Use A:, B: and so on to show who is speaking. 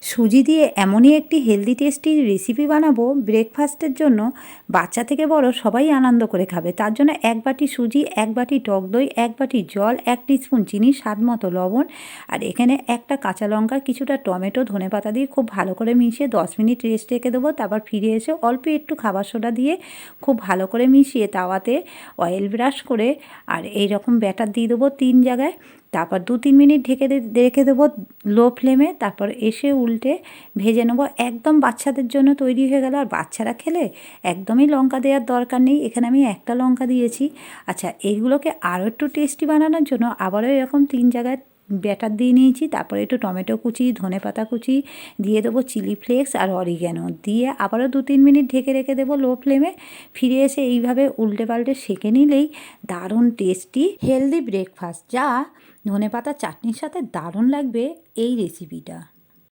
A: সুজি দিয়ে এমনই একটি হেলদি টেস্টি রেসিপি বানাবো ব্রেকফাস্টের জন্য, বাচ্চা থেকে বড় সবাই আনন্দ করে খাবে। তার জন্য 1 বাটি সুজি, 1 বাটি টক দই, 1 বাটি জল, 1 টিস্পুন চিনি, স্বাদ মতো লবণ, আর এখানে একটা কাঁচা লঙ্কা, কিছুটা টমেটো, ধনেপাতা দিয়ে খুব ভালো করে মিশিয়ে 10 মিনিট রেস্ট রেখে দেবো। তারপর ফিরে এসে অল্প একটু খাবার সোডা দিয়ে খুব ভালো করে মিশিয়ে তাওয়াতে অয়েল ব্রাশ করে আর এই রকম ব্যাটার দিয়ে দেবো 3 জায়গায়। তারপর 2-3 মিনিট ঢেকে রেখে দেবো লো ফ্লেমে। তারপর এসে উল্টে ভেজে নেবো। একদম বাচ্চাদের জন্য তৈরি হয়ে গেল। আর বাচ্চারা খেলে একদমই লঙ্কা দেওয়ার দরকার নেই, এখানে আমি একটা লঙ্কা দিয়েছি। আচ্ছা, এইগুলোকে আরও একটু টেস্টি বানানোর জন্য আবারও এরকম 3 জায়গায় ব্যাটার দিয়ে নিয়েছি। তারপরে একটু টমেটো কুচি, ধনেপাতা কুচি দিয়ে দেবো, চিলি ফ্লেক্স আর অরিগ্যানো দিয়ে আবারও 2-3 মিনিট ঢেকে রেখে দেবো লো ফ্লেমে। ফিরে এসে এইভাবে উল্টে পাল্টে সেঁকে নিলেই দারুণ টেস্টি হেলদি ব্রেকফাস্ট, যা ধনেপাতা চাটনির সাথে দারুণ লাগবে এই রেসিপিটা।